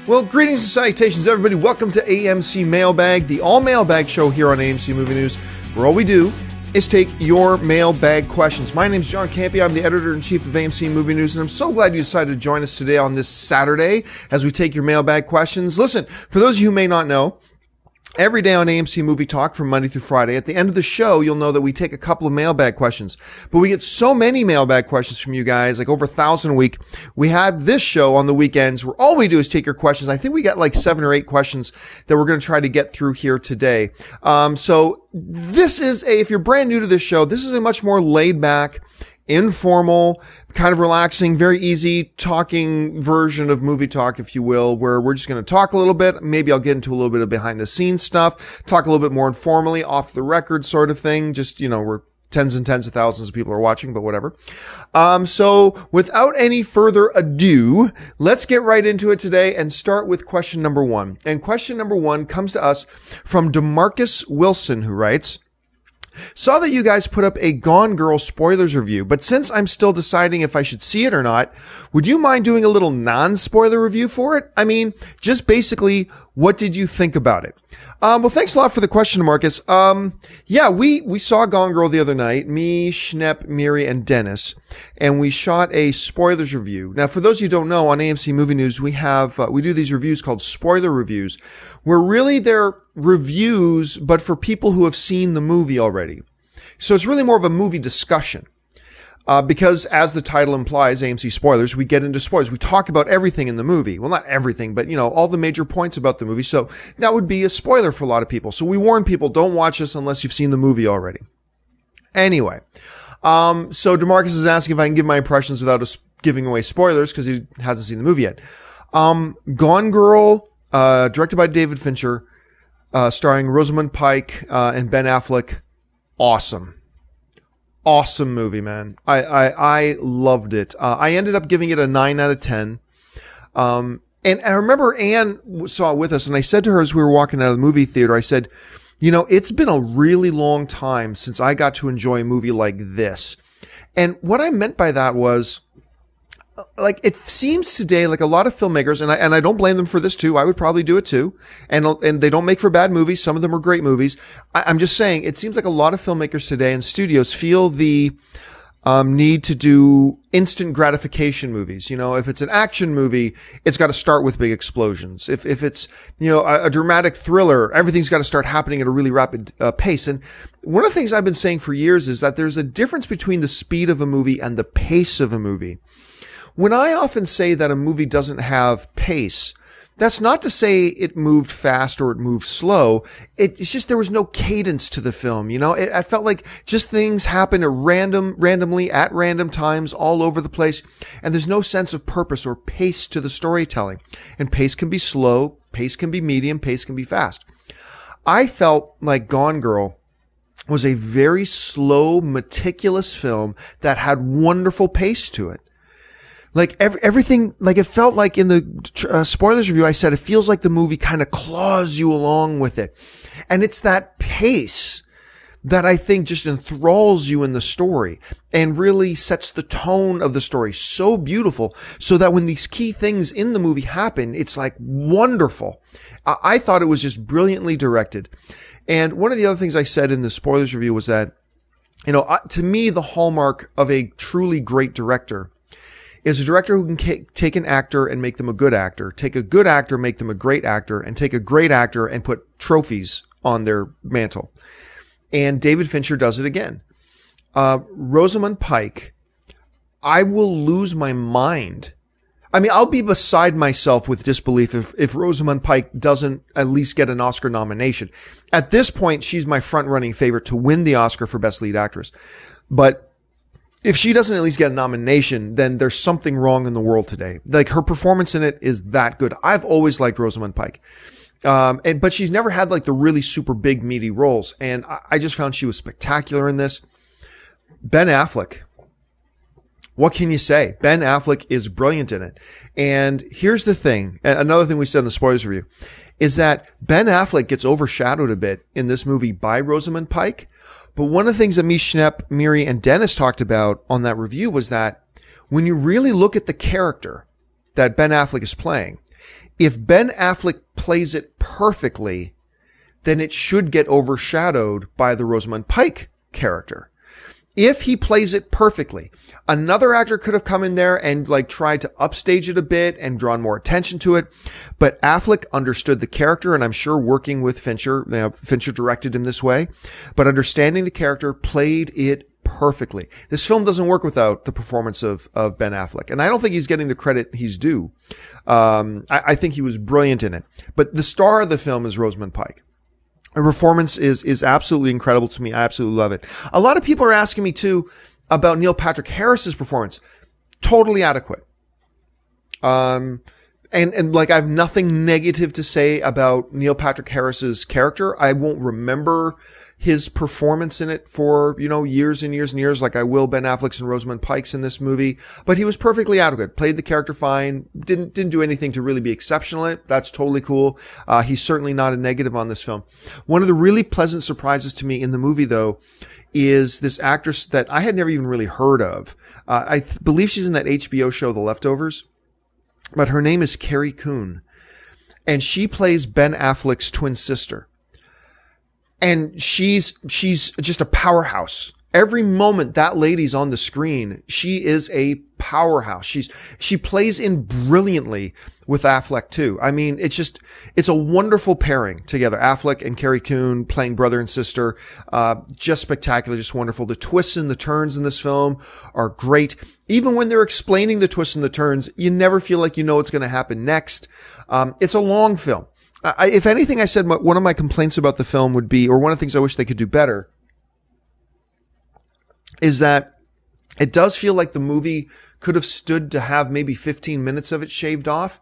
Well, greetings and salutations, everybody. Welcome to AMC Mailbag, the all-mailbag show here on AMC Movie News, where all we do is take your mailbag questions. My name's John Campea. I'm the editor-in-chief of AMC Movie News, and I'm so glad you decided to join us today on this Saturday as we take your mailbag questions. Listen, for those of you who may not know, every day on AMC Movie Talk from Monday through Friday, at the end of the show, you'll know that we take a couple of mailbag questions. But we get so many mailbag questions from you guys, like over 1,000 a week. We have this show on the weekends where all we do is take your questions. I think we got like 7 or 8 questions that we're going to try to get through here today. So this is if you're brand new to this show, this is a much more laid back, informal, kind of relaxing, very easy talking version of Movie Talk, if you will, where we're just going to talk a little bit. Maybe I'll get into a little bit of behind the scenes stuff, talk a little bit more informally, off the record sort of thing. Just, we're tens and tens of thousands of people are watching, but whatever. So without any further ado, let's get right into it today and start with question number 1. And question number 1 comes to us from DeMarcus Wilson, who writes, "Saw that you guys put up a Gone Girl spoilers review, but since I'm still deciding if I should see it or not, would you mind doing a little non-spoiler review for it? I mean, just basically, what did you think about it?" Well, thanks a lot for the question, Marcus. Yeah, we saw Gone Girl the other night, me, Schnepp, Miri, and Dennis, and we shot a spoilers review. Now, for those of you who don't know, on AMC Movie News, we do these reviews called spoiler reviews, where really they're reviews, but for people who have seen the movie already. So it's really more of a movie discussion. Because as the title implies, AMC spoilers, we get into spoilers. We talk about everything in the movie. Well, not everything, but all the major points about the movie. So that would be a spoiler for a lot of people. So we warn people, don't watch this unless you've seen the movie already. Anyway, so DeMarcus is asking if I can give my impressions without giving away spoilers because he hasn't seen the movie yet. Gone Girl, directed by David Fincher, starring Rosamund Pike, and Ben Affleck. Awesome movie, man. I loved it. I ended up giving it a 9 out of 10. And I remember Anne saw it with us, and I said to her as we were walking out of the movie theater, I said, it's been a really long time since I got to enjoy a movie like this. And what I meant by that was, like, it seems today like a lot of filmmakers, and I don't blame them for this too. I would probably do it too. And they don't make for bad movies. Some of them are great movies. I'm just saying, it seems like a lot of filmmakers today and studios feel the need to do instant gratification movies. If it's an action movie, it's got to start with big explosions. If it's, a dramatic thriller, everything's got to start happening at a really rapid pace. And one of the things I've been saying for years is that there's a difference between the speed of a movie and the pace of a movie. When I often say that a movie doesn't have pace, that's not to say it moved fast or it moved slow. It's just there was no cadence to the film. I felt like just things happened randomly at random times all over the place. And there's no sense of purpose or pace to the storytelling. And pace can be slow, pace can be medium, pace can be fast. I felt like Gone Girl was a very slow, meticulous film that had wonderful pace to it. Like everything, like it felt like in the spoilers review, I said, it feels like the movie kind of claws you along with it. And it's that pace that I think just enthralls you in the story and really sets the tone of the story so beautiful so that when these key things in the movie happen, it's like wonderful. I thought it was just brilliantly directed. And one of the other things I said in the spoilers review was that, to me, the hallmark of a truly great director is a director who can take an actor and make them a good actor, take a good actor, make them a great actor, and take a great actor and put trophies on their mantle. And David Fincher does it again. Rosamund Pike, I will lose my mind. I mean, I'll be beside myself with disbelief if Rosamund Pike doesn't at least get an Oscar nomination. At this point, she's my front-running favorite to win the Oscar for Best Lead Actress. But if she doesn't at least get a nomination, then there's something wrong in the world today. Like, her performance in it is that good. I've always liked Rosamund Pike. But she's never had like the really super big meaty roles. And I just found she was spectacular in this. Ben Affleck. What can you say? Ben Affleck is brilliant in it. And here's the thing. Another thing we said in the spoilers review is that Ben Affleck gets overshadowed a bit in this movie by Rosamund Pike. But one of the things that me, Schnepp, Miri, and Dennis talked about on that review was that when you really look at the character that Ben Affleck is playing, If Ben Affleck plays it perfectly, then it should get overshadowed by the Rosamund Pike character. If he plays it perfectly, another actor could have come in there and like tried to upstage it a bit and drawn more attention to it. But Affleck understood the character, and I'm sure working with Fincher, Fincher directed him this way, but understanding the character, played it perfectly. This film doesn't work without the performance of Ben Affleck. And I don't think he's getting the credit he's due. I think he was brilliant in it. But the star of the film is Rosamund Pike. Her performance is absolutely incredible to me. I absolutely love it. A lot of people are asking me too about Neil Patrick Harris's performance. Totally adequate. And like, I have nothing negative to say about Neil Patrick Harris's character. I won't remember his performance in it for, years and years and years, like I will Ben Affleck's and Rosamund Pike's in this movie. But he was perfectly adequate. Played the character fine. Didn't do anything to really be exceptional in it. That's totally cool. He's certainly not a negative on this film. One of the really pleasant surprises to me in the movie, though, is this actress that I had never even really heard of. I believe she's in that HBO show, The Leftovers. But her name is Carrie Coon. And she plays Ben Affleck's twin sister. And she's just a powerhouse. Every moment that lady's on the screen, she is a powerhouse. She plays in brilliantly with Affleck too. I mean, it's a wonderful pairing together. Affleck and Carrie Coon playing brother and sister. Just spectacular, just wonderful. The twists and the turns in this film are great. Even when they're explaining the twists and the turns, you never feel like you know what's going to happen next. It's a long film. If anything, I said one of my complaints about the film would be, or one of the things I wish they could do better, is that it does feel like the movie could have stood to have maybe 15 minutes of it shaved off.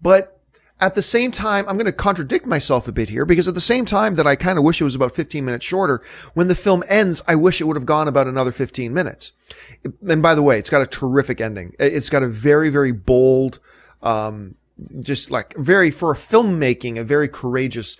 But at the same time, I'm going to contradict myself a bit here, because at the same time that I kind of wish it was about 15 minutes shorter, when the film ends, I wish it would have gone about another 15 minutes. And by the way, it's got a terrific ending. It's got a very, very bold, just like for a filmmaking, a very courageous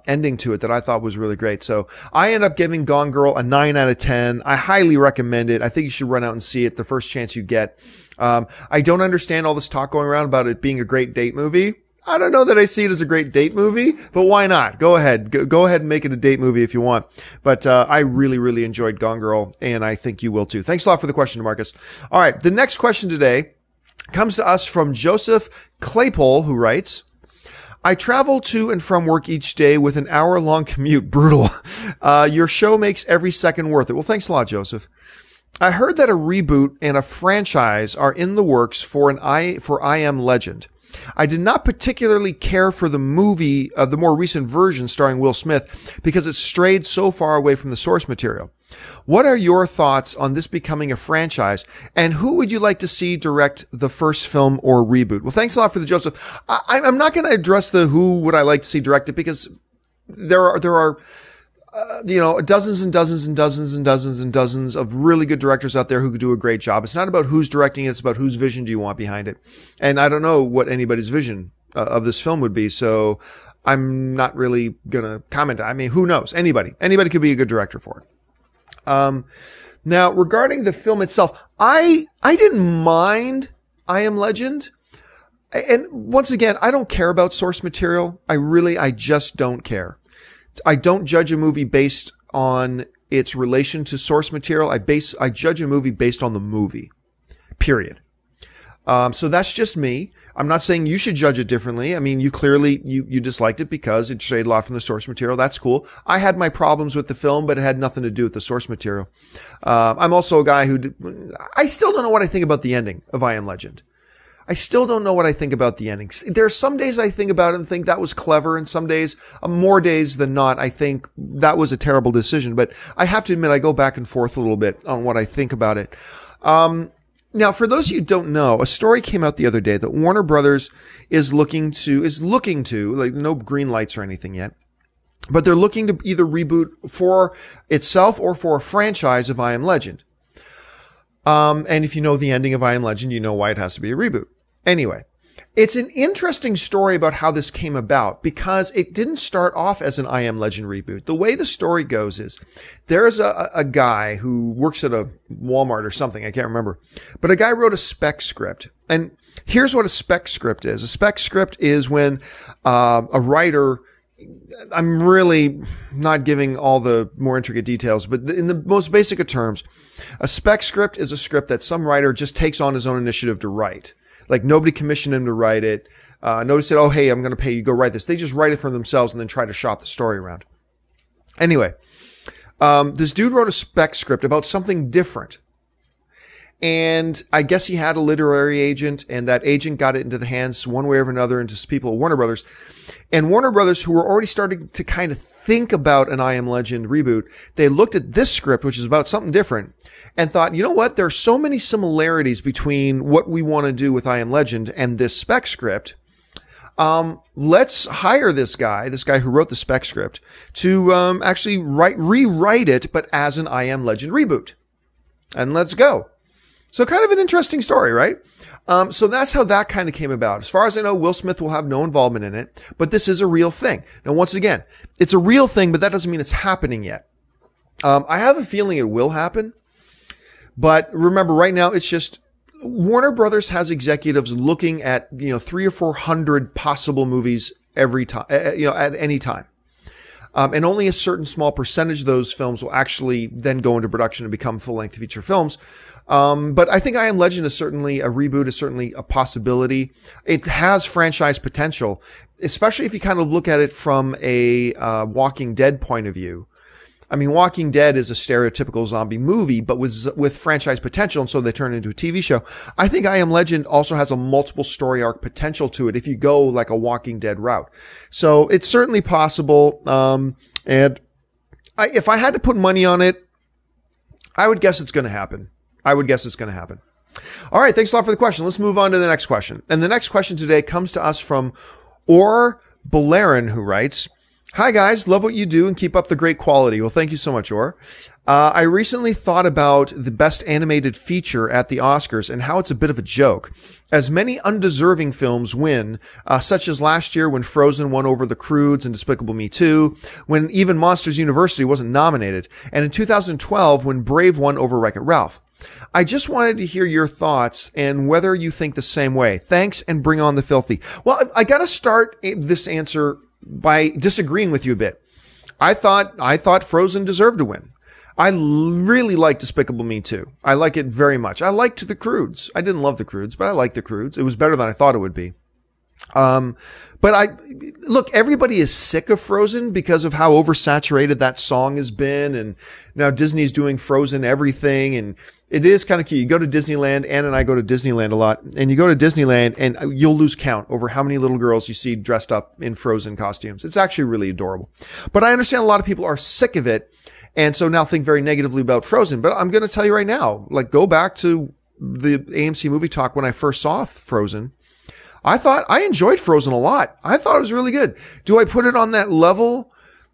ending to it that I thought was really great. So I end up giving Gone Girl a 9 out of 10. I highly recommend it. I think you should run out and see it the first chance you get. I don't understand all this talk going around about it being a great date movie. I don't know that I see it as a great date movie, but why not? Go ahead. Go ahead and make it a date movie if you want. But I really, really enjoyed Gone Girl, and I think you will too. Thanks a lot for the question, DeMarcus. All right, the next question today comes to us from Joseph Claypole, who writes, I travel to and from work each day with an hour-long commute. Brutal. Your show makes every second worth it. Well, thanks a lot, Joseph. I heard that a reboot and a franchise are in the works for I Am Legend. I did not particularly care for the movie, the more recent version starring Will Smith, because it strayed so far away from the source material. What are your thoughts on this becoming a franchise, and who would you like to see direct the first film or reboot? Well, thanks a lot for the Joseph. I'm not going to address the who would I like to see direct it, because there are dozens and dozens and dozens and dozens and dozens of really good directors out there who could do a great job. It's not about who's directing it. It's about whose vision do you want behind it. And I don't know what anybody's vision of this film would be. So I'm not really going to comment. I mean, who knows? Anybody could be a good director for it. Now regarding the film itself, I didn't mind I Am Legend. And once again, I don't care about source material. I just don't care. I don't judge a movie based on its relation to source material. I judge a movie based on the movie, period. So that's just me. I'm not saying you should judge it differently. I mean, you clearly, you disliked it because it strayed a lot from the source material. That's cool. I had my problems with the film, but it had nothing to do with the source material. I'm also a guy I still don't know what I think about the ending of I Am Legend. I still don't know what I think about the ending. There are some days I think about it and think that was clever, and some days, more days than not, I think that was a terrible decision. But I have to admit, I go back and forth a little bit on what I think about it. Now, for those of you who don't know, a story came out the other day that Warner Brothers is looking to, like, no green lights or anything yet, but they're looking to either reboot for itself or for a franchise of I Am Legend. And if you know the ending of I Am Legend, you know why it has to be a reboot. Anyway, It's an interesting story about how this came about because it didn't start off as an I Am Legend reboot. The way the story goes is there's a guy who works at a Walmart or something. I can't remember. But a guy wrote a spec script. And here's what a spec script is. A spec script is when a writer, I'm really not giving all the more intricate details, but in the most basic of terms, a spec script is a script that some writer just takes on his own initiative to write. Like nobody commissioned him to write it. Nobody said, oh, hey, I'm going to pay you, go write this. They just write it for themselves and then try to shop the story around. Anyway, this dude wrote a spec script about something different. And I guess he had a literary agent, and that agent got it into the hands one way or another into people at Warner Brothers. And Warner Brothers, who were already starting to kind of think about an I Am Legend reboot, they looked at this script, which is about something different, and thought, you know what? There are so many similarities between what we want to do with I Am Legend and this spec script. Let's hire this guy who wrote the spec script, to actually rewrite it, but as an I Am Legend reboot. And let's go. So kind of an interesting story, right? So that's how that kind of came about. As far as I know, Will Smith will have no involvement in it, but this is a real thing. Now, once again, it's a real thing, but that doesn't mean it's happening yet. I have a feeling it will happen, but remember, right now, it's just Warner Brothers has executives looking at, 300 or 400 possible movies every time, at any time. And only a certain small percentage of those films will actually then go into production and become full-length feature films. But I think I Am Legend is certainly a reboot, is certainly a possibility. It has franchise potential, especially if you kind of look at it from a Walking Dead point of view. I mean, Walking Dead is a stereotypical zombie movie, but with franchise potential, and so they turn it into a TV show. I think I Am Legend also has a multiple story arc potential to it if you go like a Walking Dead route. So it's certainly possible. If I had to put money on it, I would guess it's going to happen. All right, thanks a lot for the question. Let's move on to the next question. And the next question today comes to us from Bolarin, who writes, "Hi guys, love what you do and keep up the great quality." Well, thank you so much, I recently thought about the best animated feature at the Oscars and how it's a bit of a joke, as many undeserving films win, such as last year when Frozen won over the Croods and Despicable Me 2, when even Monsters University wasn't nominated, and in 2012 when Brave won over Wreck-It Ralph. I just wanted to hear your thoughts and whether you think the same way. Thanks, and bring on the filthy. Well, I got to start this answer by disagreeing with you a bit. I thought Frozen deserved to win. I really liked Despicable Me 2. I like it very much. I liked the Croods. I didn't love the Croods, but I liked the Croods. It was better than I thought it would be. But look, everybody is sick of Frozen because of how oversaturated that song has been. And now Disney's doing Frozen everything. And it is kind of cute. You go to Disneyland, Ann and I go to Disneyland a lot, and you go to Disneyland and you'll lose count over how many little girls you see dressed up in Frozen costumes. It's actually really adorable. But I understand a lot of people are sick of it, and so now think very negatively about Frozen. But I'm going to tell you right now, like, go back to the AMC movie talk when I first saw Frozen. I enjoyed Frozen a lot. I thought it was really good. Do I put it on that level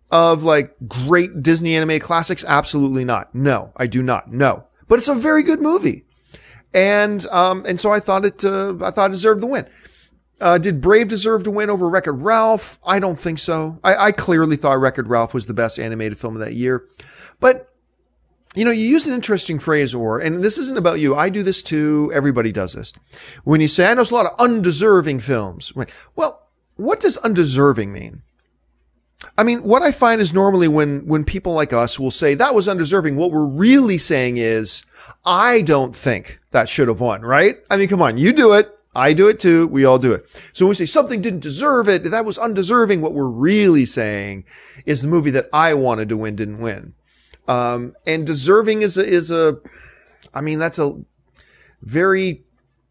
of like great Disney animated classics? Absolutely not. No, I do not. No, but it's a very good movie. And so I thought it deserved the win. Did Brave deserve to win over Wreck-It Ralph? I don't think so. I clearly thought Wreck-It Ralph was the best animated film of that year, but you used an interesting phrase, and this isn't about you. I do this too. Everybody does this. When you say, I know there's a lot of undeserving films. Well, what does undeserving mean? I mean, what I find is normally when people like us will say that was undeserving, what we're really saying is, I don't think that should have won, right? I mean, come on, you do it. I do it too. We all do it. So when we say something didn't deserve it, that was undeserving, what we're really saying is the movie that I wanted to win didn't win. And deserving that's a very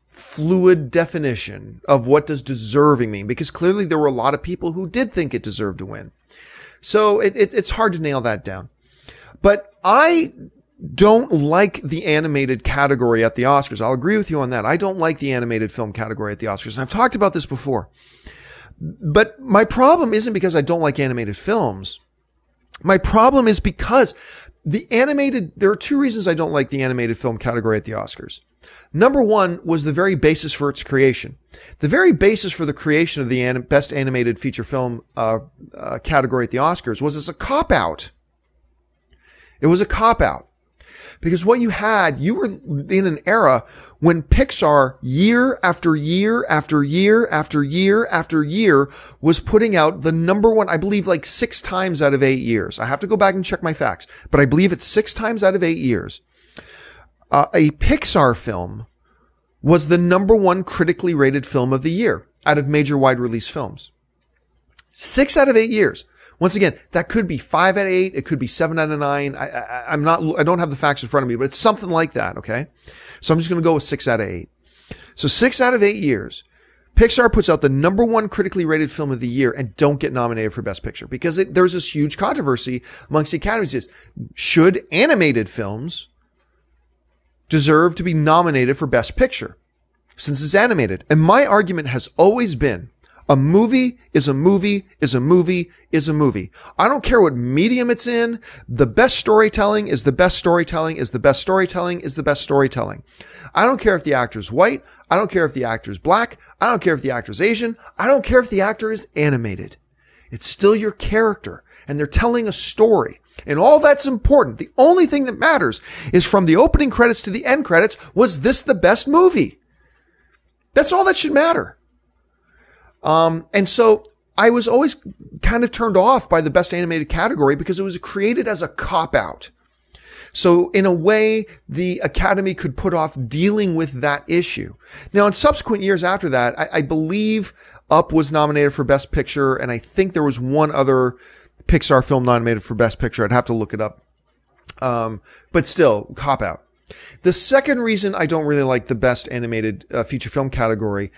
fluid definition of what does deserving mean, because clearly there were a lot of people who did think it deserved to win. So it's hard to nail that down. But I don't like the animated category at the Oscars. I'll agree with you on that. I don't like the animated film category at the Oscars. And I've talked about this before. But my problem isn't because I don't like animated films. My problem is because there are two reasons I don't like the animated film category at the Oscars. Number one was the very basis for its creation. The very basis for the creation of the best animated feature film category at the Oscars was as a cop-out. It was a cop-out. Because what you were in an era when Pixar year after year after year after year after year was putting out the number one, I believe like 6 times out of 8 years. I have to go back and check my facts, but I believe it's 6 times out of 8 years. A Pixar film was the number one critically rated film of the year out of major wide release films. 6 out of 8 years. Once again, that could be 5 out of 8. It could be 7 out of 9. I don't have the facts in front of me, but it's something like that. Okay. So I'm just going to go with 6 out of 8. So 6 out of 8 years, Pixar puts out the number one critically rated film of the year and don't get nominated for Best Picture because there's this huge controversy amongst the academies. Should animated films deserve to be nominated for Best Picture since it's animated? And my argument has always been a movie is a movie is a movie is a movie. I don't care what medium it's in. The best storytelling is the best storytelling is the best storytelling is the best storytelling. I don't care if the actor's white. I don't care if the actor's black. I don't care if the actor's Asian. I don't care if the actor is animated. It's still your character and they're telling a story. And all that's important. The only thing that matters is from the opening credits to the end credits, was this the best movie? That's all that should matter. And so I was always kind of turned off by the best animated category because it was created as a cop-out. So in a way, the Academy could put off dealing with that issue. Now, in subsequent years after that, I believe Up was nominated for Best Picture, and I think there was one other Pixar film nominated for Best Picture. I'd have to look it up. But still, cop-out. The second reason I don't really like the best animated feature film category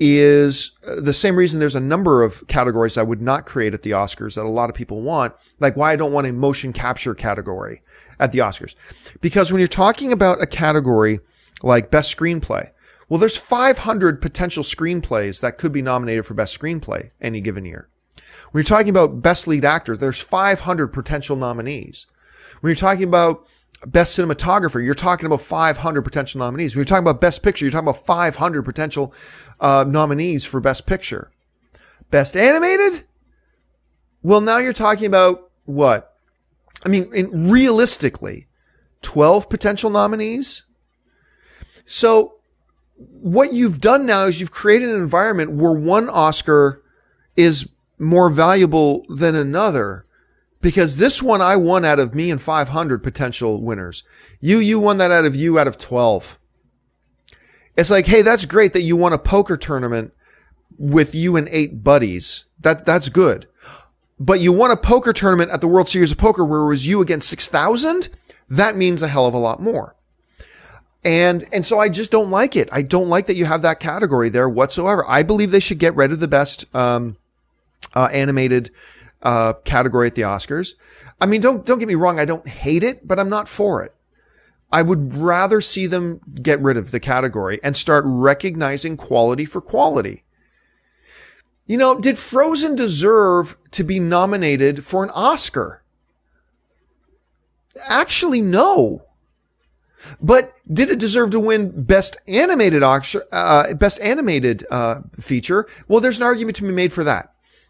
is the same reason there's a number of categories I would not create at the Oscars that a lot of people want, like why I don't want a motion capture category at the Oscars. Because when you're talking about a category like Best Screenplay, well, there's 500 potential screenplays that could be nominated for Best Screenplay any given year. When you're talking about Best Lead Actor, there's 500 potential nominees. When you're talking about Best Cinematographer, you're talking about 500 potential nominees. When you're talking about Best Picture, you're talking about 500 potential nominees for Best Picture. Best Animated? Well, now you're talking about what? I mean, realistically, 12 potential nominees? So what you've done now is you've created an environment where one Oscar is more valuable than another. Because this one I won out of me and 500 potential winners. You won that out of 12. It's like, hey, that's great that you won a poker tournament with you and 8 buddies. That's good. But you won a poker tournament at the World Series of Poker where it was you against 6,000? That means a hell of a lot more. And so I just don't like it. I don't like that you have that category there whatsoever. I believe they should get rid of the best animated category at the Oscars. I mean, don't get me wrong. I don't hate it, but I'm not for it. I would rather see them get rid of the category and start recognizing quality for quality. You know, did Frozen deserve to be nominated for an Oscar? Actually, no. But did it deserve to win Best Animated Feature? Well, there's an argument to be made for that.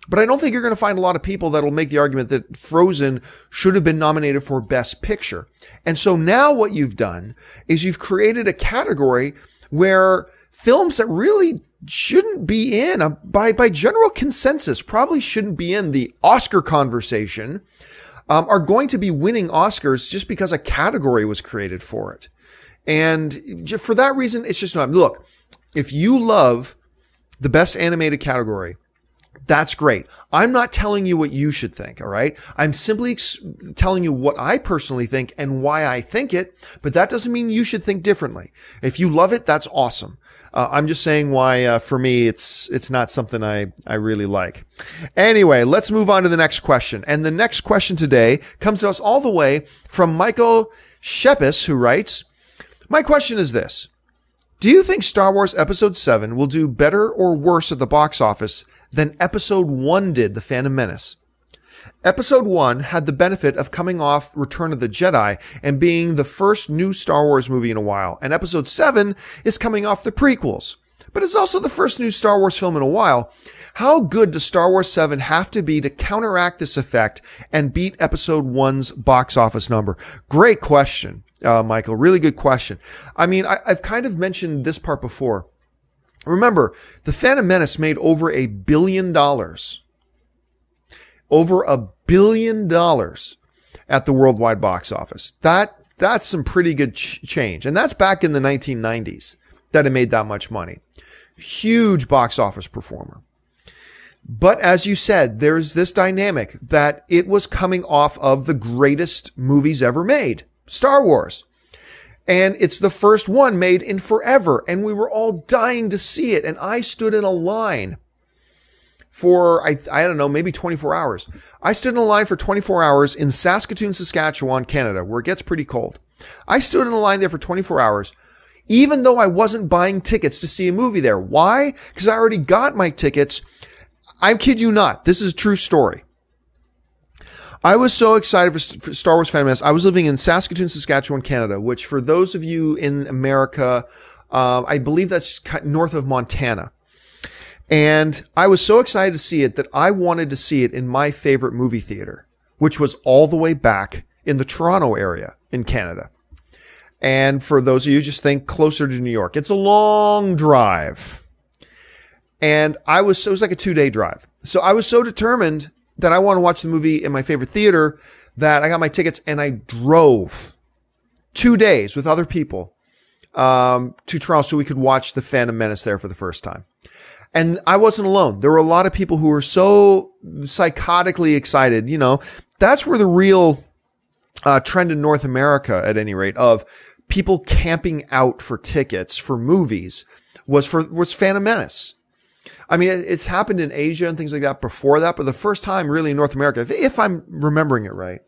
But I don't think you're going to find a lot of people that will make the argument that Frozen should have been nominated for Best Picture. And so now what you've done is you've created a category where films that really shouldn't be in, by general consensus, probably shouldn't be in the Oscar conversation, are going to be winning Oscars just because a category was created for it. And for that reason, it's just not. Look, if you love the Best Animated category, that's great. I'm not telling you what you should think, all right? I'm simply telling you what I personally think and why I think it, but that doesn't mean you should think differently. If you love it, that's awesome. I'm just saying why, for me, it's not something I really like. Anyway, let's move on to the next question. And the next question today comes to us all the way from Michael Shepis, who writes, my question is this. Do you think Star Wars Episode 7 will do better or worse at the box office than Episode 1 did, The Phantom Menace? Episode 1 had the benefit of coming off Return of the Jedi and being the first new Star Wars movie in a while. And Episode 7 is coming off the prequels. But it's also the first new Star Wars film in a while. How good does Star Wars 7 have to be to counteract this effect and beat Episode 1's box office number? Great question, Michael. Really good question. I mean, I've kind of mentioned this part before. Remember, The Phantom Menace made over $1 billion. Over $1 billion at the worldwide box office. That's some pretty good change. And that's back in the 1990s that it made that much money. Huge box office performer. But as you said, there's this dynamic that it was coming off of the greatest movies ever made, Star Wars. And it's the first one made in forever. And we were all dying to see it. And I stood in a line for, I don't know, maybe 24 hours. I stood in a line for 24 hours in Saskatoon, Saskatchewan, Canada, where it gets pretty cold. I stood in a line there for 24 hours, even though I wasn't buying tickets to see a movie there. Why? Because I already got my tickets. I kid you not. This is a true story. I was so excited for Star Wars Phantom Menace. I was living in Saskatoon, Saskatchewan, Canada, which for those of you in America, I believe that's north of Montana. And I was so excited to see it that I wanted to see it in my favorite movie theater, which was all the way back in the Toronto area in Canada. And for those of you, just think closer to New York. It's a long drive. And it was like a 2-day drive. So I was so determined that I want to watch the movie in my favorite theater that I got my tickets and I drove 2 days with other people to Toronto so we could watch The Phantom Menace there for the first time. And I wasn't alone. There were a lot of people who were so psychotically excited. You know, that's where the real trend in North America, at any rate, of people camping out for tickets for movies was Phantom Menace. I mean, it's happened in Asia and things like that before that, but the first time really in North America, if I'm remembering it right,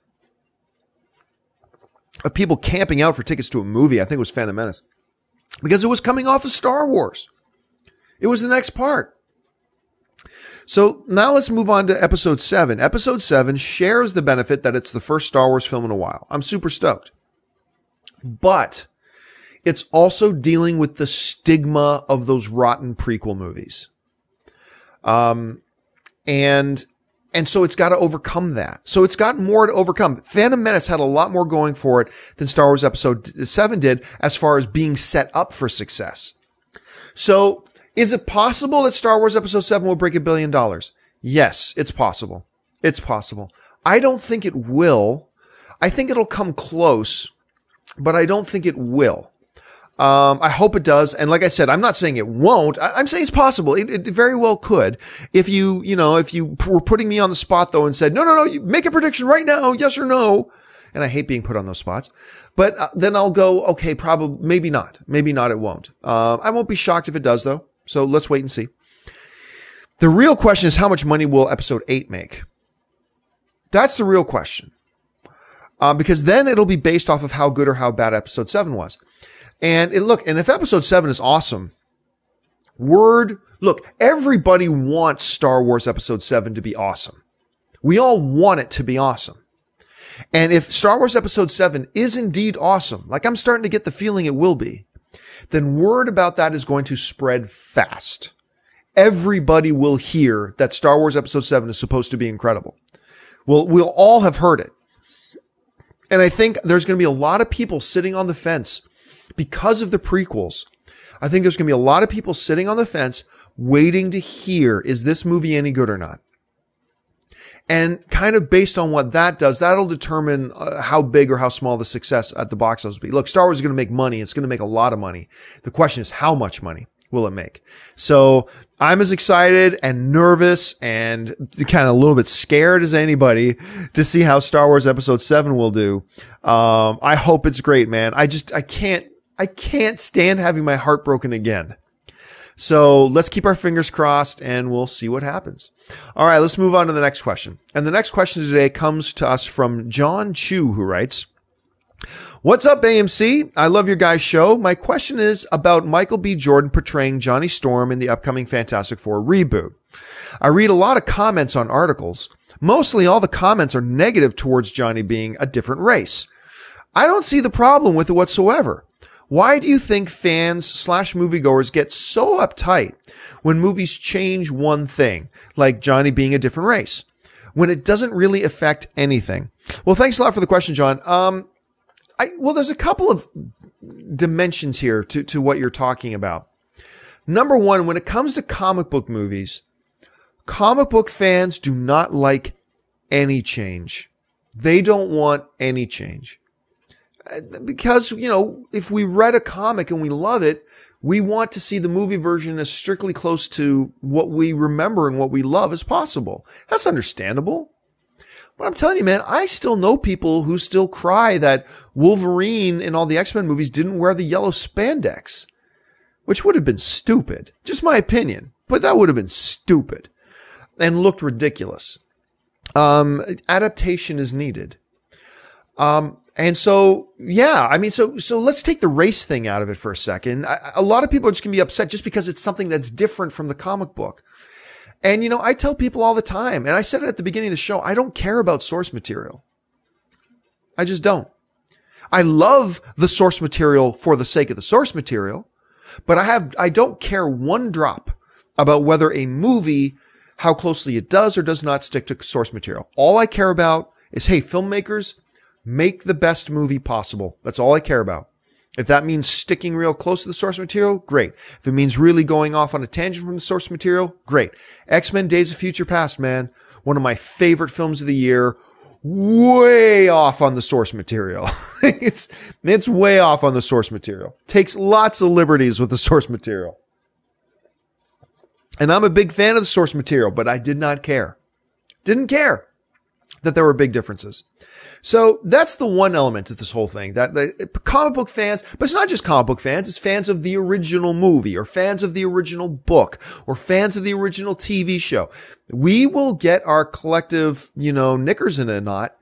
of people camping out for tickets to a movie, I think it was Phantom Menace, because it was coming off of Star Wars. It was the next part. So now let's move on to Episode 7. Episode 7 shares the benefit that it's the first Star Wars film in a while. I'm super stoked. But it's also dealing with the stigma of those rotten prequel movies. And so it's got to overcome that. So it's got more to overcome. Phantom Menace had a lot more going for it than Star Wars Episode 7 did as far as being set up for success. So is it possible that Star Wars Episode 7 will break $1 billion? Yes, it's possible. It's possible. I don't think it will. I think it'll come close, but I don't think it will. I hope it does. And like I said, I'm not saying it won't. I'm saying it's possible. It very well could. If you were putting me on the spot though and said, no, you make a prediction right now, yes or no. And I hate being put on those spots, but then I'll go, okay, probably, maybe not, it won't. I won't be shocked if it does though. So let's wait and see. The real question is, how much money will Episode 8 make? That's the real question. Because then it'll be based off of how good or how bad Episode 7 was. And if Episode 7 is awesome, everybody wants Star Wars Episode 7 to be awesome. We all want it to be awesome. And if Star Wars Episode 7 is indeed awesome, like I'm starting to get the feeling it will be, then word about that is going to spread fast. Everybody will hear that Star Wars Episode 7 is supposed to be incredible. We'll all have heard it. And I think there's going to be a lot of people sitting on the fence because of the prequels. I think there's going to be a lot of people sitting on the fence waiting to hear, is this movie any good or not? And kind of based on what that does, that'll determine how big or how small the success at the box office will be. Look, Star Wars is going to make money. It's going to make a lot of money. The question is, how much money will it make? So I'm as excited and nervous and kind of a little bit scared as anybody to see how Star Wars Episode 7 will do. I hope it's great, man. I can't stand having my heart broken again. So let's keep our fingers crossed and we'll see what happens. All right, let's move on to the next question. And the next question today comes to us from John Chu, who writes, "What's up, AMC? I love your guys' show. My question is about Michael B. Jordan portraying Johnny Storm in the upcoming Fantastic Four reboot. I read a lot of comments on articles. Mostly all the comments are negative towards Johnny being a different race. I don't see the problem with it whatsoever. Why do you think fans / moviegoers get so uptight when movies change one thing, like Johnny being a different race, when it doesn't really affect anything? Well, thanks a lot for the question, John. Well, there's a couple of dimensions here to what you're talking about. Number one, when it comes to comic book movies, comic book fans do not like any change. They don't want any change. Because, if we read a comic and we love it, we want to see the movie version as strictly close to what we remember and what we love as possible. That's understandable. But I'm telling you, man, I still know people who still cry that Wolverine in all the X-Men movies didn't wear the yellow spandex, which would have been stupid. Just my opinion. But that would have been stupid and looked ridiculous. Adaptation is needed. And so, yeah, I mean, so let's take the race thing out of it for a second. A lot of people are just going to be upset just because it's something that's different from the comic book. And, I tell people all the time, and I said it at the beginning of the show, I don't care about source material. I just don't. I love the source material for the sake of the source material, but I don't care one drop about whether a movie, how closely it does or does not stick to source material. All I care about is, hey, filmmakers, make the best movie possible. That's all I care about. If that means sticking real close to the source material, great. If it means really going off on a tangent from the source material, great. X-Men Days of Future Past, man. One of my favorite films of the year. Way off on the source material. It's way off on the source material. Takes lots of liberties with the source material. And I'm a big fan of the source material, but I did not care. Didn't care that there were big differences. So that's the one element of this whole thing, that the comic book fans, but it's not just comic book fans, it's fans of the original movie or fans of the original book or fans of the original TV show. We will get our collective, knickers in a knot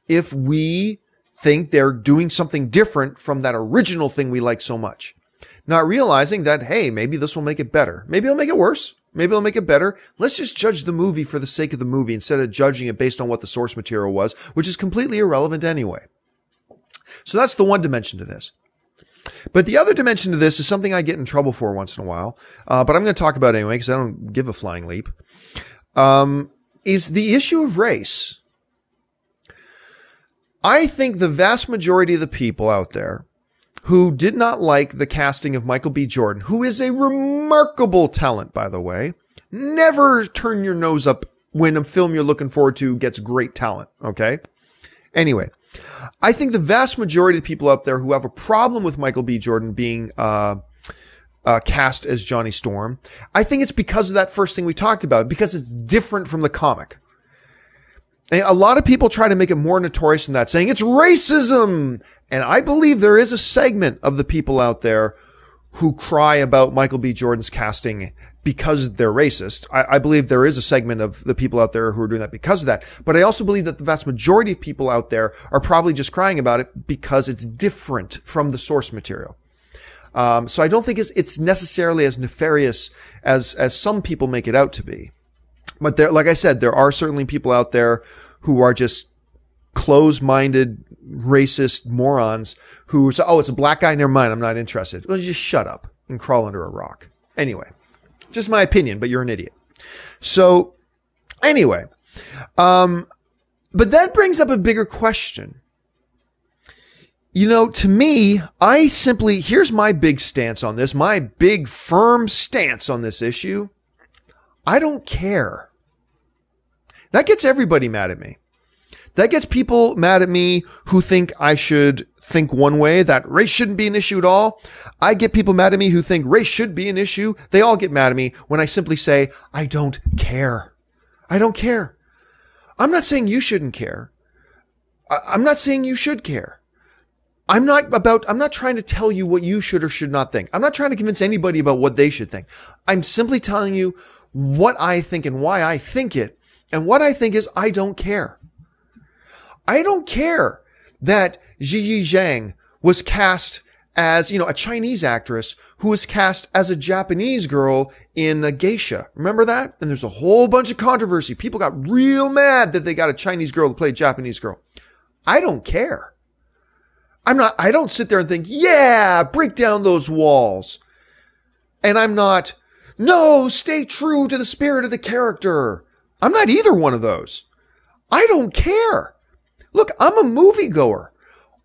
if we think they're doing something different from that original thing we like so much. Not realizing that, hey, maybe this will make it better. Maybe it'll make it worse. Maybe it'll make it better. Let's just judge the movie for the sake of the movie instead of judging it based on what the source material was, which is completely irrelevant anyway. So that's the one dimension to this. But the other dimension to this is something I get in trouble for once in a while, but I'm going to talk about it anyway because I don't give a flying leap, is the issue of race. I think the vast majority of the people out there who did not like the casting of Michael B. Jordan, who is a remarkable talent, by the way. Never turn your nose up when a film you're looking forward to gets great talent, okay? Anyway, I think the vast majority of the people out there who have a problem with Michael B. Jordan being cast as Johnny Storm, I think it's because of that first thing we talked about, because it's different from the comic. And a lot of people try to make it more notorious than that, saying it's racism. And I believe there is a segment of the people out there who cry about Michael B. Jordan's casting because they're racist. I believe there is a segment of the people out there who are doing that because of that. But I also believe that the vast majority of people out there are probably just crying about it because it's different from the source material. So I don't think it's necessarily as nefarious as some people make it out to be. But there, like I said, there are certainly people out there who are just closed-minded, racist morons who say, oh, it's a black guy, never mind, I'm not interested. Well, just shut up and crawl under a rock. Anyway, just my opinion, but you're an idiot. So, anyway, but that brings up a bigger question. To me, here's my big stance on this, my big firm stance on this issue. I don't care. That gets everybody mad at me. That gets people mad at me who think I should think one way, that race shouldn't be an issue at all. I get people mad at me who think race should be an issue. They all get mad at me when I simply say, I don't care. I don't care. I'm not saying you shouldn't care. I'm not saying you should care. I'm not trying to tell you what you should or should not think. I'm not trying to convince anybody about what they should think. I'm simply telling you what I think and why I think it. And what I think is I don't care. I don't care that Ziyi Zhang was cast as, a Chinese actress who was cast as a Japanese girl in a Geisha. Remember that? And there's a whole bunch of controversy. People got real mad that they got a Chinese girl to play a Japanese girl. I don't care. I don't sit there and think, yeah, break down those walls. And I'm not, no, stay true to the spirit of the character. I'm not either one of those. I don't care. Look, I'm a moviegoer.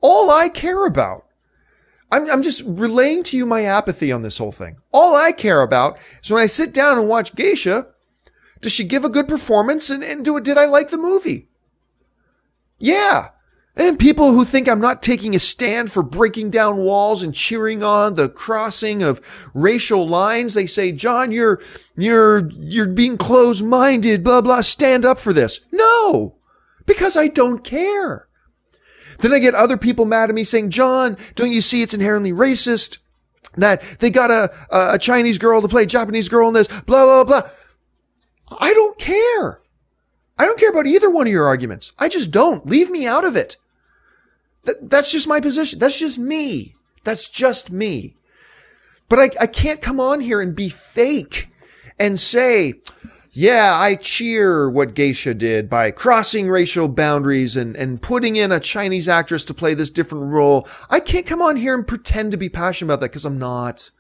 All I care about, I'm just relaying to you my apathy on this whole thing. All I care about is when I sit down and watch Geisha, does she give a good performance and did I like the movie? Yeah. And people who think I'm not taking a stand for breaking down walls and cheering on the crossing of racial lines, they say, John, you're being closed-minded, blah, blah, stand up for this. No, because I don't care. Then I get other people mad at me saying, John, don't you see it's inherently racist that they got a Chinese girl to play a Japanese girl in this, blah, blah, blah. I don't care. I don't care about either one of your arguments. I just don't. Leave me out of it. That's just my position. That's just me. That's just me. But I can't come on here and be fake and say, yeah, I cheer what Geisha did by crossing racial boundaries and putting in a Chinese actress to play this different role. I can't come on here and pretend to be passionate about that because I'm not.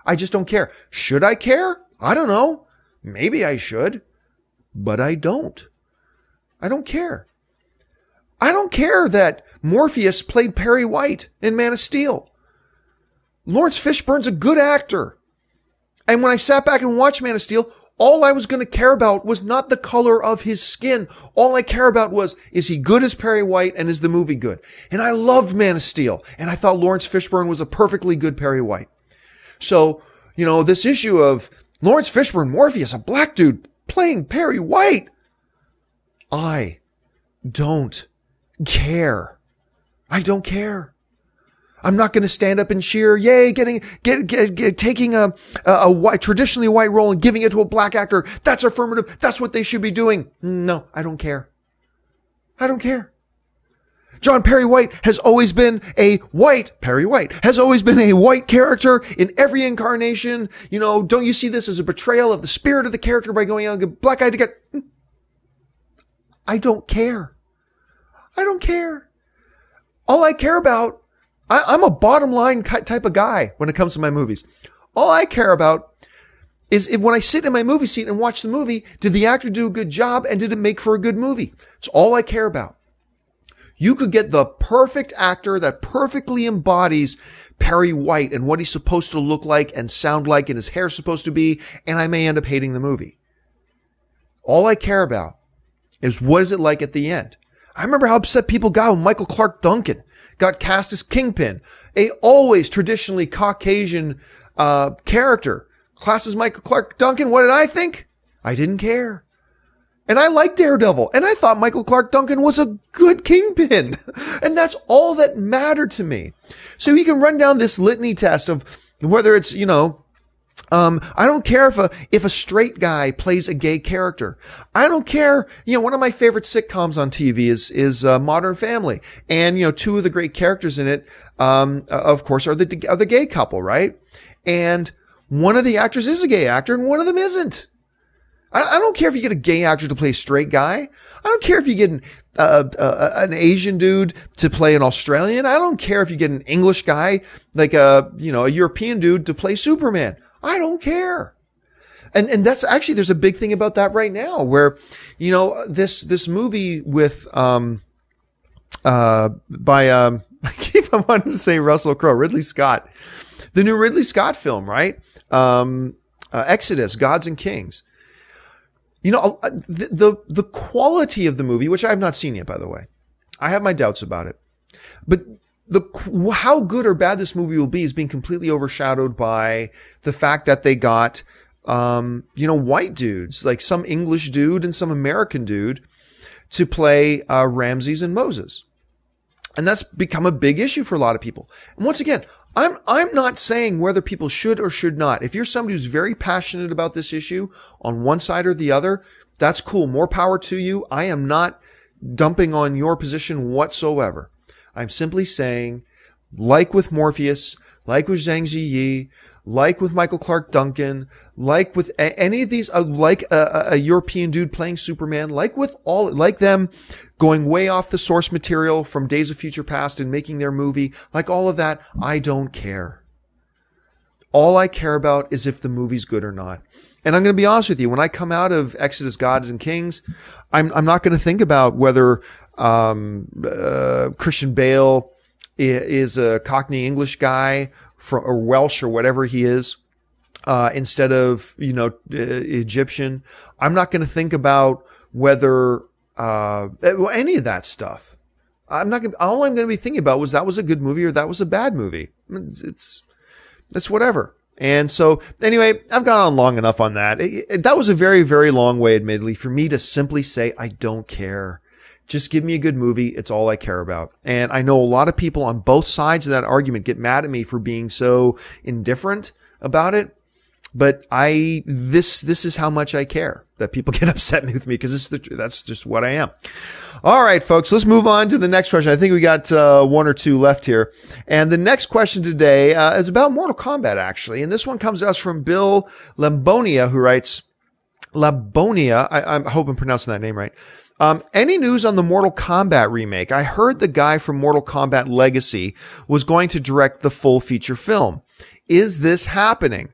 I just don't care. Should I care? I don't know. Maybe I should, but I don't. I don't care. I don't care that Morpheus played Perry White in Man of Steel. Lawrence Fishburne's a good actor. And when I sat back and watched Man of Steel, all I was going to care about was not the color of his skin. All I care about was, is he good as Perry White and is the movie good? And I loved Man of Steel. And I thought Lawrence Fishburne was a perfectly good Perry White. So, this issue of Lawrence Fishburne, Morpheus, a black dude playing Perry White. I don't care. I don't care. I'm not going to stand up and cheer, yay, taking a traditionally white role and giving it to a black actor. That's affirmative. That's what they should be doing. No, I don't care. I don't care. John Perry White has always been a white character in every incarnation. Don't you see this as a betrayal of the spirit of the character by going out and black guy to get... I don't care. I don't care. All I care about, I'm a bottom line type of guy when it comes to my movies. All I care about is when I sit in my movie seat and watch the movie, did the actor do a good job and did it make for a good movie? It's all I care about. You could get the perfect actor that perfectly embodies Perry White and what he's supposed to look like and sound like and his hair's supposed to be, and I may end up hating the movie. All I care about is what is it like at the end. I remember how upset people got when Michael Clark Duncan got cast as Kingpin, a always traditionally Caucasian character. Class as Michael Clark Duncan, what did I think? I didn't care. And I liked Daredevil, and I thought Michael Clark Duncan was a good Kingpin. And that's all that mattered to me. So you can run down this litany test of whether it's, I don't care if a straight guy plays a gay character. I don't care. One of my favorite sitcoms on TV is Modern Family. And, two of the great characters in it, of course, are the gay couple, right? And one of the actors is a gay actor and one of them isn't. I don't care if you get a gay actor to play a straight guy. I don't care if you get an Asian dude to play an Australian. I don't care if you get an English guy, like a European dude to play Superman. I don't care. And that's actually, there's a big thing about that right now where, this movie with, I keep wanting to say Russell Crowe, Ridley Scott, the new Ridley Scott film, right? Exodus, Gods and Kings. The quality of the movie, which I have not seen yet, by the way, I have my doubts about it, but how good or bad this movie will be is being completely overshadowed by the fact that they got, white dudes, like some English dude and some American dude to play, Ramses and Moses. And that's become a big issue for a lot of people. And once again, I'm not saying whether people should or should not. If you're somebody who's very passionate about this issue on one side or the other, that's cool. More power to you. I am not dumping on your position whatsoever. I'm simply saying, like with Morpheus, like with Zhang Ziyi, like with Michael Clark Duncan, like with any of these, like a European dude playing Superman, like them going way off the source material from Days of Future Past and making their movie, like all of that, I don't care. All I care about is if the movie's good or not. And I'm going to be honest with you, when I come out of Exodus, Gods and Kings, I'm not going to think about whether Christian Bale is a Cockney English guy or Welsh or whatever he is, instead of, Egyptian. I'm not going to think about whether, any of that stuff. All I'm going to be thinking about was that was a good movie or that was a bad movie. It's whatever. And so anyway, I've gone on long enough on that. That was a very, very long way, admittedly, for me to simply say, I don't care. Just give me a good movie. It's all I care about. And I know a lot of people on both sides of that argument get mad at me for being so indifferent about it. But this is how much I care that people get upset with me, because that's just what I am. All right, folks, let's move on to the next question. I think we got one or two left here. And the next question today is about Mortal Kombat, actually. And this one comes to us from Bill Lambonia, who writes, Labonia, I hope I'm pronouncing that name right. Any news on the Mortal Kombat remake? I heard the guy from Mortal Kombat Legacy was going to direct the full feature film. Is this happening?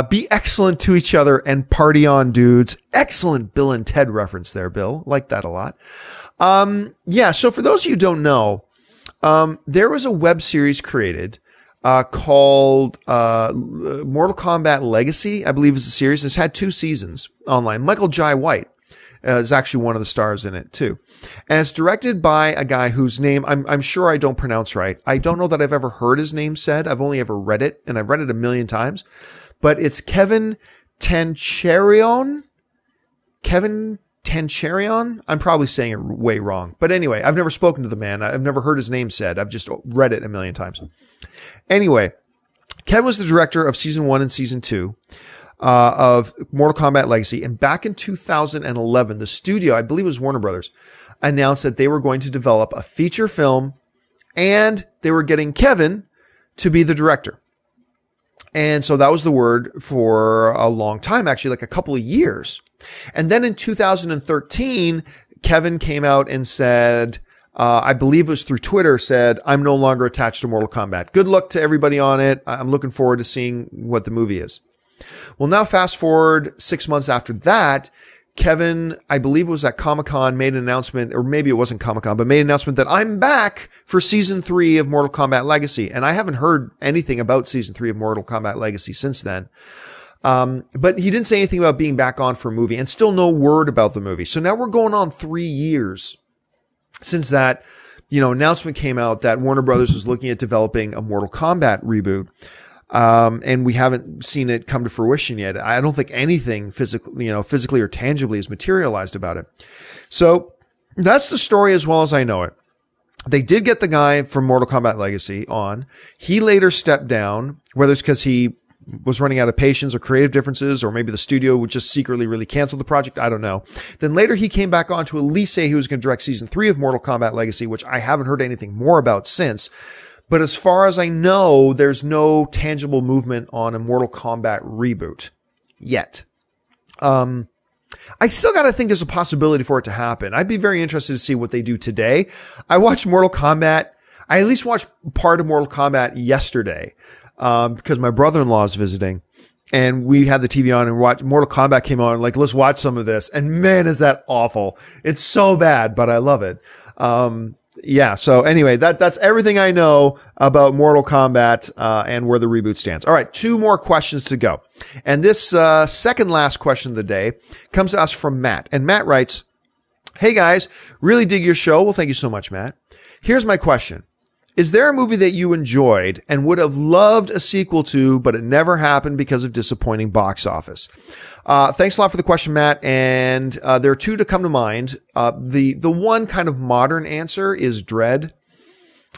Be excellent to each other and party on, dudes. Excellent Bill and Ted reference there, Bill. Like that a lot. So for those of you who don't know, there was a web series created called Mortal Kombat Legacy, I believe is the series. It's had 2 seasons online. Michael Jai White is actually one of the stars in it too. And it's directed by a guy whose name I'm sure I don't pronounce right. I don't know that I've ever heard his name said. I've only ever read it, and I've read it a million times. But it's Kevin Tancharion. I'm probably saying it way wrong. But anyway, I've never spoken to the man. I've never heard his name said. I've just read it a million times. Anyway, Kevin was the director of season 1 and season 2 of Mortal Kombat Legacy. And back in 2011, the studio, I believe it was Warner Brothers, announced that they were going to develop a feature film, and they were getting Kevin to be the director. And so that was the word for a long time, actually, like a couple of years. And then in 2013, Kevin came out and said, I believe it was through Twitter, said, I'm no longer attached to Mortal Kombat. Good luck to everybody on it. I'm looking forward to seeing what the movie is. Well, now fast forward 6 months after that, Kevin, I believe it was at Comic-Con, made an announcement, or maybe it wasn't Comic-Con, but made an announcement that I'm back for season 3 of Mortal Kombat Legacy. And I haven't heard anything about season 3 of Mortal Kombat Legacy since then. But he didn't say anything about being back on for a movie, and still no word about the movie. So now we're going on 3 years since that, announcement came out that Warner Brothers was looking at developing a Mortal Kombat reboot. And we haven't seen it come to fruition yet. I don't think anything physically or tangibly is materialized about it. So that's the story as well as I know it. They did get the guy from Mortal Kombat Legacy on. He later stepped down, whether it's because he was running out of patience or creative differences, or maybe the studio would just secretly really cancel the project. I don't know. Then later he came back on to at least say he was going to direct season 3 of Mortal Kombat Legacy, which I haven't heard anything more about since. But as far as I know, there's no tangible movement on a Mortal Kombat reboot yet. I still got to think there's a possibility for it to happen. I'd be very interested to see what they do today. I watched Mortal Kombat. I at least watched part of Mortal Kombat yesterday, because my brother-in-law is visiting, and we had the TV on and watched Mortal Kombat came on. Like, let's watch some of this. And man, is that awful. It's so bad, but I love it. So anyway, that's everything I know about Mortal Kombat, and where the reboot stands. All right, 2 more questions to go. And this, second last question of the day comes to us from Matt. And Matt writes, hey guys, really dig your show. Well, thank you so much, Matt. Here's my question. Is there a movie that you enjoyed and would have loved a sequel to, but it never happened because of disappointing box office? Thanks a lot for the question, Matt. And there are 2 to come to mind. The one kind of modern answer is Dredd.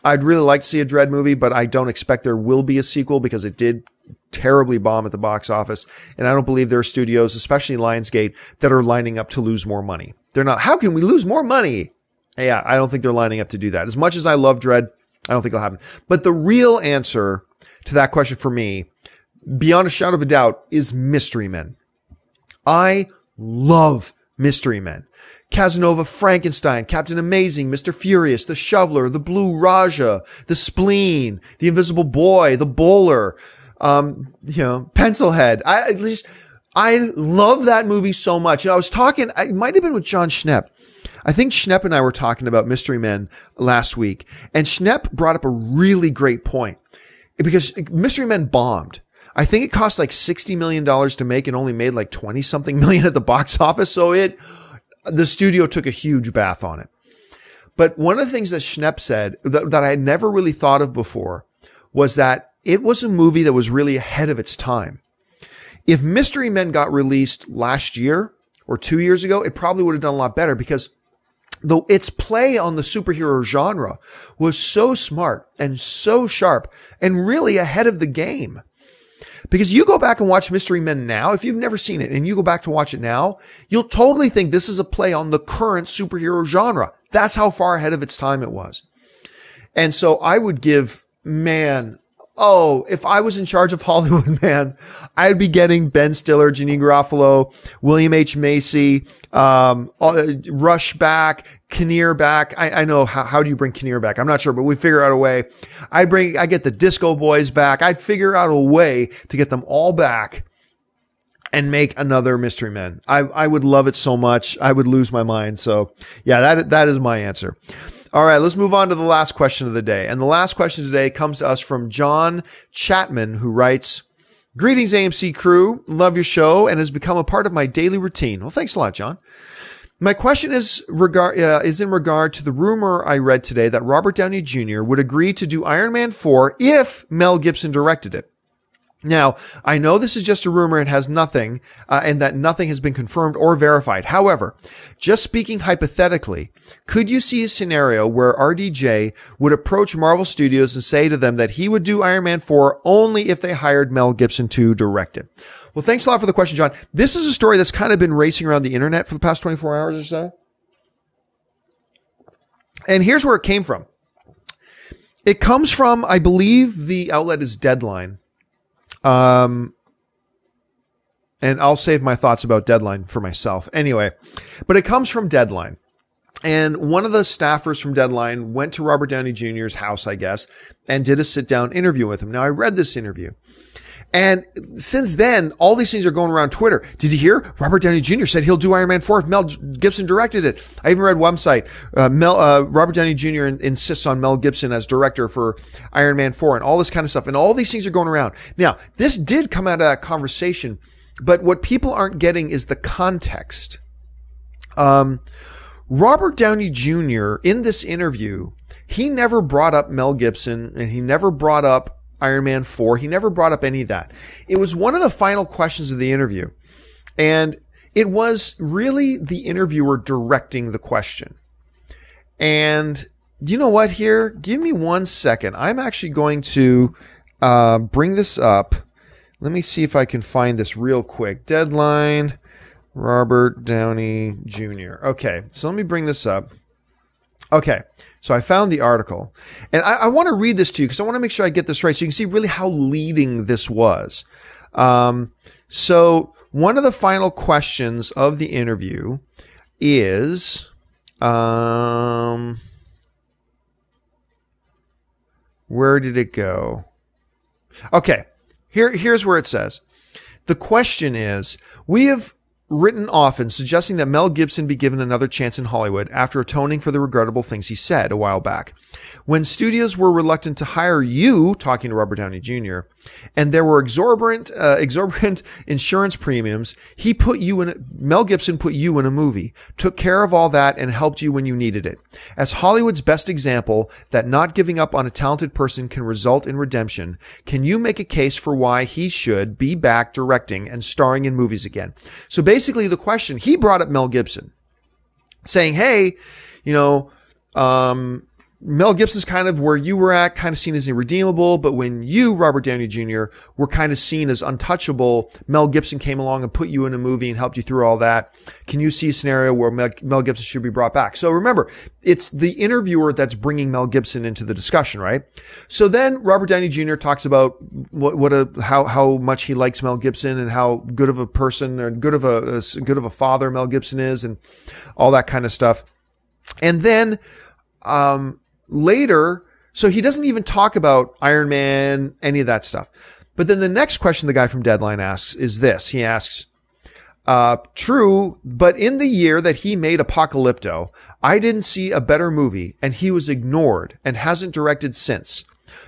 I'd really like to see a Dredd movie, but I don't expect there will be a sequel because it did terribly bomb at the box office. And I don't believe there are studios, especially Lionsgate, that are lining up to lose more money. They're not. How can we lose more money? Yeah, I don't think they're lining up to do that. As much as I love Dredd, I don't think it'll happen. But the real answer to that question for me, beyond a shadow of a doubt, is Mystery Men. I love Mystery Men. Casanova, Frankenstein, Captain Amazing, Mr. Furious, the Shoveler, the Blue Raja, the Spleen, the Invisible Boy, the Bowler, Pencilhead. I love that movie so much. And I was talking, it might have been with John Schnepp. I think Schnepp and I were talking about Mystery Men last week, and Schnepp brought up a really great point because Mystery Men bombed. I think it cost like $60 million to make and only made like 20 something million at the box office. So the studio took a huge bath on it. But one of the things that Schnepp said that I had never really thought of before was that it was a movie that was really ahead of its time. If Mystery Men got released last year or 2 years ago, it probably would have done a lot better because though its play on the superhero genre was so smart and so sharp and really ahead of the game. Because you go back and watch Mystery Men now, if you've never seen it and you go back to watch it now, you'll totally think this is a play on the current superhero genre. That's how far ahead of its time it was. And so I would give, if I was in charge of Hollywood, I'd be getting Ben Stiller, Janeane Garofalo, William H. Macy, Rush back, Kinnear back. I know how do you bring Kinnear back? I'm not sure, but we figure out a way. I get the Disco Boys back. I'd figure out a way to get them all back and make another Mystery Men. I would love it so much. I would lose my mind. So yeah, that is my answer. All right, let's move on to the last question of the day. And the last question today comes to us from John Chapman, who writes, "Greetings, AMC crew. Love your show and has become a part of my daily routine." Well, thanks a lot, John. My question is in regard to the rumor I read today that Robert Downey Jr. would agree to do Iron Man 4 if Mel Gibson directed it. Now, I know this is just a rumor and has nothing, and that nothing has been confirmed or verified. However, just speaking hypothetically, could you see a scenario where RDJ would approach Marvel Studios and say to them that he would do Iron Man 4 only if they hired Mel Gibson to direct it? Well, thanks a lot for the question, John. This is a story that's kind of been racing around the internet for the past 24 hours or so. And here's where it came from. It comes from, I believe the outlet is Deadline. And I'll save my thoughts about Deadline for myself. Anyway, but it comes from Deadline. And one of the staffers from Deadline went to Robert Downey Jr.'s house, I guess, and did a sit-down interview with him. Now, I read this interview. And since then, all these things are going around Twitter. Did you hear? Robert Downey Jr. said he'll do Iron Man 4 if Mel Gibson directed it. I even read one site. Robert Downey Jr. insists on Mel Gibson as director for Iron Man 4 and all this kind of stuff. And all these things are going around. Now, this did come out of that conversation, but what people aren't getting is the context. Robert Downey Jr. in this interview, he never brought up Mel Gibson and he never brought up Iron Man 4. He never brought up any of that. It was one of the final questions of the interview. And it was really the interviewer directing the question. And you know what here? Give me 1 second. I'm actually going to bring this up. Let me see if I can find this real quick. Deadline, Robert Downey Jr. Okay, so let me bring this up. Okay, so I found the article. And I want to read this to you because I want to make sure I get this right so you can see really how leading this was. So one of the final questions of the interview is, where did it go? Okay, here's where it says. The question is, we have written often suggesting that Mel Gibson be given another chance in Hollywood after atoning for the regrettable things he said a while back. When studios were reluctant to hire you, talking to Robert Downey Jr., and there were exorbitant insurance premiums, Mel Gibson put you in a movie, took care of all that, and helped you when you needed it. As Hollywood's best example that not giving up on a talented person can result in redemption, can you make a case for why he should be back directing and starring in movies again? So basically the question, he brought up Mel Gibson saying, hey, Mel Gibson's kind of where you were at, kind of seen as irredeemable, but when you, Robert Downey Jr., were kind of seen as untouchable, Mel Gibson came along and put you in a movie and helped you through all that. Can you see a scenario where Mel Gibson should be brought back? So remember, it's the interviewer that's bringing Mel Gibson into the discussion, right? So then Robert Downey Jr. talks about how much he likes Mel Gibson and how good of a person or good of a father Mel Gibson is and all that kind of stuff. And then, later, so he doesn't even talk about Iron Man, any of that stuff. But then the next question the guy from Deadline asks is this. He asks, true, but in the year that he made Apocalypto, I didn't see a better movie, and he was ignored and hasn't directed since.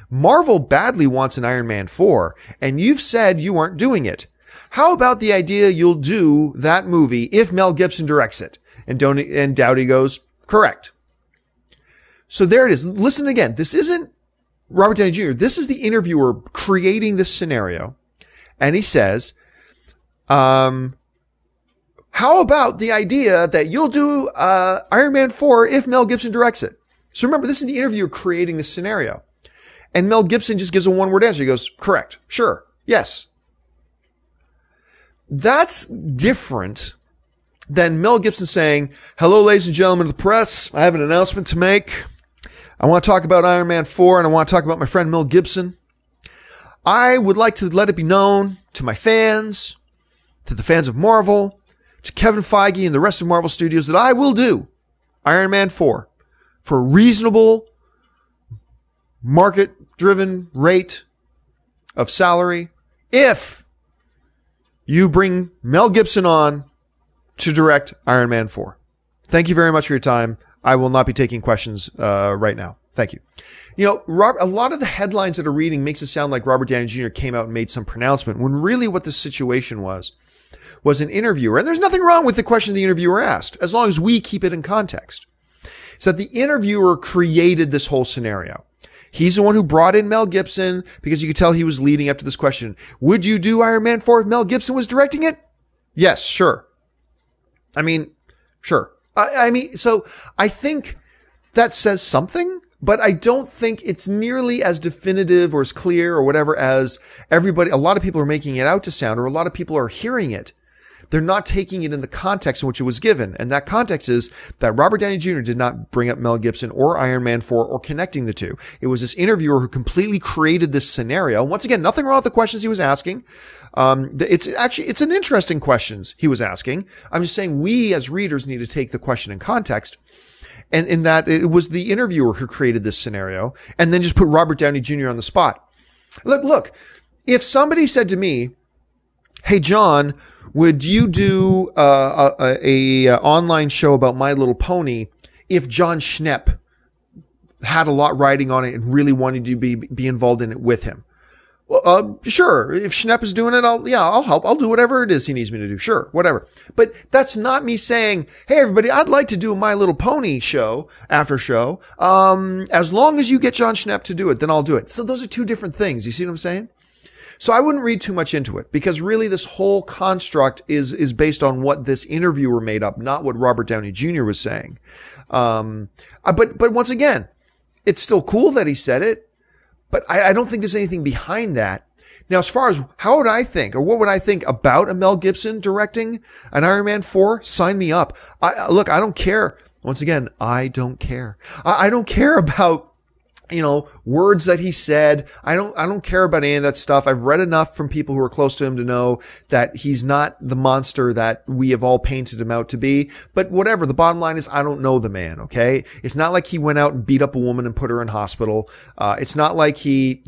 Marvel badly wants an Iron Man 4, and you've said you aren't doing it. How about the idea you'll do that movie if Mel Gibson directs it? And Downey goes, correct. So there it is. Listen again. This isn't Robert Downey Jr. This is the interviewer creating this scenario. And he says, how about the idea that you'll do Iron Man 4 if Mel Gibson directs it? So remember, this is the interviewer creating this scenario. And Mel Gibson just gives a one-word answer. He goes, correct, sure, yes. That's different than Mel Gibson saying, hello, ladies and gentlemen of the press. I have an announcement to make. I want to talk about Iron Man 4, and I want to talk about my friend Mel Gibson. I would like to let it be known to my fans, to the fans of Marvel, to Kevin Feige and the rest of Marvel Studios that I will do Iron Man 4 for a reasonable, market-driven rate of salary if you bring Mel Gibson on to direct Iron Man 4. Thank you very much for your time. I will not be taking questions right now. Thank you. You know, a lot of the headlines that are reading makes it sound like Robert Downey Jr. came out and made some pronouncement when really what the situation was an interviewer. And there's nothing wrong with the question the interviewer asked, as long as we keep it in context. So that the interviewer created this whole scenario. He's the one who brought in Mel Gibson because you could tell he was leading up to this question. Would you do Iron Man 4 if Mel Gibson was directing it? Yes, sure. I mean, sure. So I think that says something, but I don't think it's nearly as definitive or as clear or whatever as a lot of people are making it out to sound, or a lot of people are hearing it. They're not taking it in the context in which it was given. And that context is that Robert Downey Jr. did not bring up Mel Gibson or Iron Man 4 or connecting the two. It was this interviewer who completely created this scenario. Once again, nothing wrong with the questions he was asking. It's an interesting questions he was asking. I'm just saying we as readers need to take the question in context. And in that it was the interviewer who created this scenario and then just put Robert Downey Jr. on the spot. Look, if somebody said to me, hey, John, would you do a online show about My Little Pony if John Schnepp had a lot riding on it and really wanted you to be involved in it with him? Well, sure. If Schnepp is doing it, I'll help. I'll do whatever it is he needs me to do. Sure, whatever. But that's not me saying, hey, everybody, I'd like to do a My Little Pony show, after show. As long as you get John Schnepp to do it, then I'll do it. So those are two different things. You see what I'm saying? So I wouldn't read too much into it because really this whole construct is based on what this interviewer made up, not what Robert Downey Jr. was saying. But once again, it's still cool that he said it, but I don't think there's anything behind that. Now, as far as how would I think or what would I think about a Mel Gibson directing an Iron Man 4? Sign me up. I don't care. Once again, I don't care. I don't care about, words that he said. I don't care about any of that stuff. I've read enough from people who are close to him to know that he's not the monster that we have all painted him out to be. But whatever, the bottom line is I don't know the man, okay? It's not like he went out and beat up a woman and put her in hospital. It's not like he,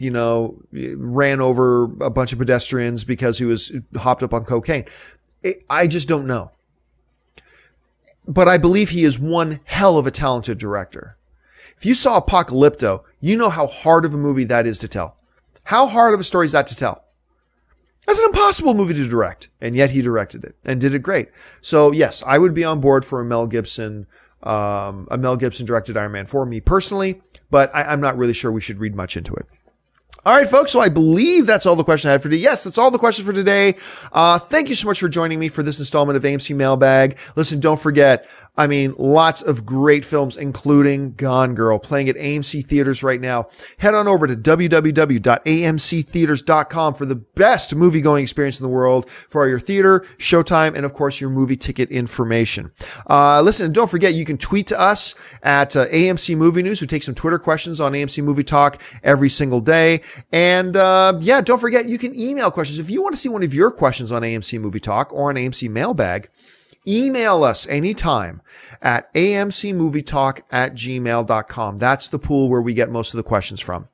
ran over a bunch of pedestrians because he was hopped up on cocaine. I just don't know. But I believe he is one hell of a talented director. If you saw Apocalypto, you know how hard of a movie that is to tell. How hard of a story is that to tell? That's an impossible movie to direct, and yet he directed it and did it great. So yes, I would be on board for a Mel Gibson directed Iron Man 4, me personally, but I'm not really sure we should read much into it. All right, folks. So I believe that's all the questions I had for today. Yes, that's all the questions for today. Thank you so much for joining me for this installment of AMC Mailbag. Listen, don't forget, lots of great films, including Gone Girl, playing at AMC theaters right now. Head on over to www.amctheaters.com for the best movie-going experience in the world for your theater, showtime, and of course, your movie ticket information. Listen, and don't forget, you can tweet to us at AMC Movie News. We take some Twitter questions on AMC Movie Talk every single day. And don't forget, you can email questions. If you want to see one of your questions on AMC Movie Talk or on AMC Mailbag, email us anytime at amcmovietalk@gmail.com. That's the pool where we get most of the questions from.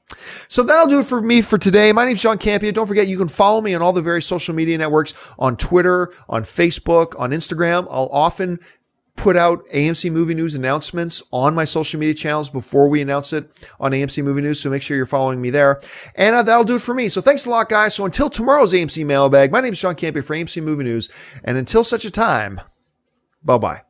So that'll do it for me for today. My name's John Campea. Don't forget, you can follow me on all the various social media networks, on Twitter, on Facebook, on Instagram. I'll often put out AMC Movie News announcements on my social media channels before we announce it on AMC Movie News. So make sure you're following me there. And that'll do it for me. So thanks a lot, guys. So until tomorrow's AMC Mailbag, my name is John Campea for AMC Movie News. And until such a time, bye-bye.